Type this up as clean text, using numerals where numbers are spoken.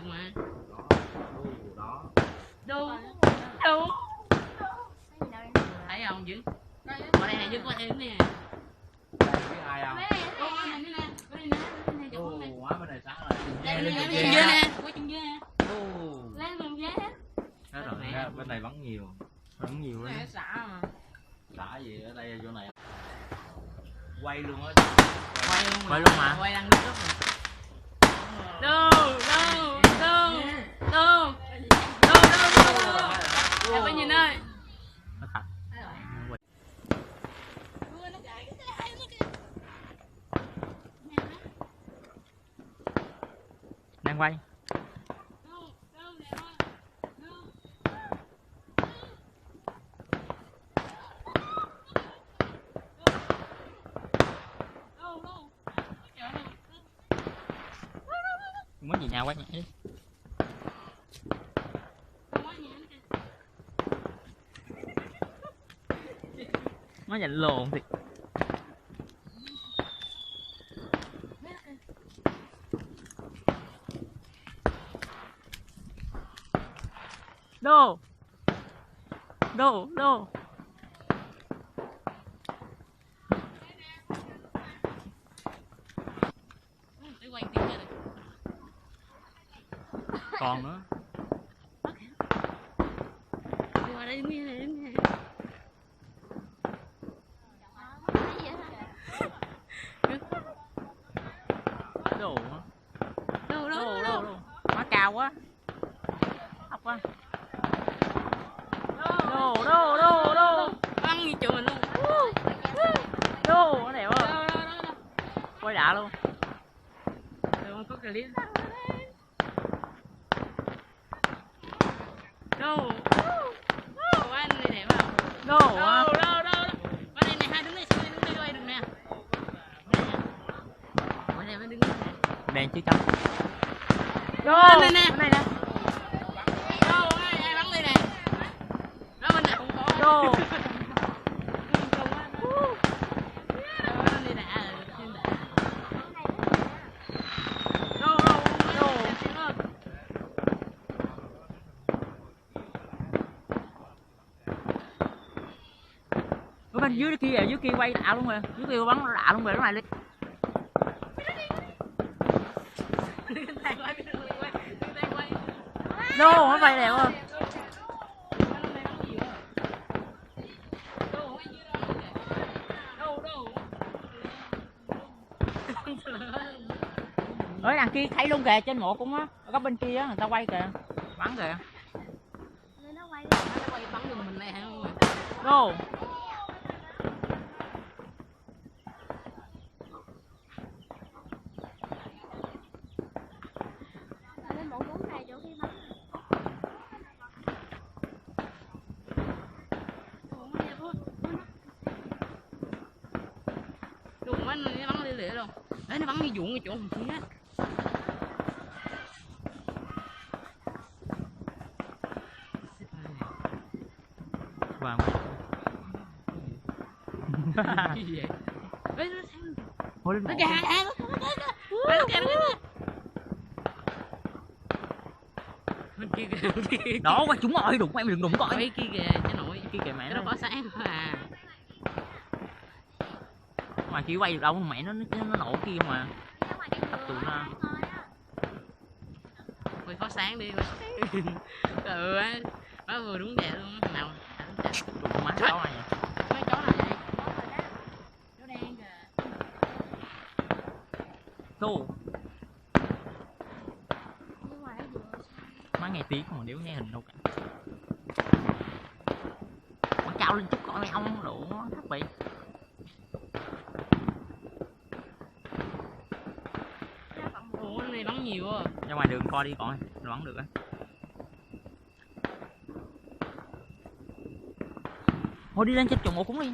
luôn mà. Đó. Đu. Thấy không chứ? Ở đây này chứ có em nè. Biết ai không? Quá bên này sáng rồi. Chân dưa nè, có chân dưa nè. Lấy con giá. Đó rồi, bên này vẫn nhiều. Vẫn nhiều Này đấy. xả mà. Xả gì ở đây chỗ này. Quay luôn á. Quay luôn mà. Quay đang nước rồi. Đâu. Em phải nhìn ơi. Đang quay. Muốn gì nhà quay nhảy. Nó dành lồn thì đâu còn nữa. Qua đây đứng nghe. Đồ Đâu. quá cao quá. Thấp quá. Đâu. Bắn như trường mình luôn. Đâu, nó đẹp không? Quay đã luôn. Đâu có clip. Đâu. Anh này đẹp không? Đâu. Qua đây này, hai đứng đây quay được nè. Qua đây mới đứng đây nè. Đèn chứ chấm. Đâu, này nè. Này nè. Đâu, ai bắn đây nè. Đó bên này không có. Đâu. Ở bên dưới kia quay đã luôn rồi. Dưới kia bắn đã luôn rồi, cái này đi. Đâu, nó quay đẹp không? Ở đằng kia thấy luôn kìa, trên mộ cũng á, có bên kia á người ta quay kìa, bắn kìa. Nó quay bắn đường mình này hả? Đâu. Đùng quá, nó bắn lia lịa luôn. Đấy, nó bắn như vuông cái chỗ mình kia á. Vâng. Cái gì vậy? Ê, nó sang. Thôi lên Nó bộ. kìa. Bên kia kìa. Đó qua chúng ơi, đụng em đừng đụng coi. Cái kia kìa, cái nội. Kia kìa mẹ Nó có sáng thôi à. Mà kia quay được đâu mẹ nó nổ kia mà. Tập tụi nó. Quay có sáng đi. Ừ á. Nó vừa đúng vậy luôn. Thằng nào? Tụi má chó này. Mấy chó nào vậy? Chó đen kìa. Tô. Má nghe tiếng mà đéo nghe hình đâu cả. Má cao lên chút coi ông đủ thấp bị. Ủa này bắn nhiều à. Ra ngoài đường coi đi coi, nó bắn được á. Thôi đi lên trên chùm ổ cúng đi.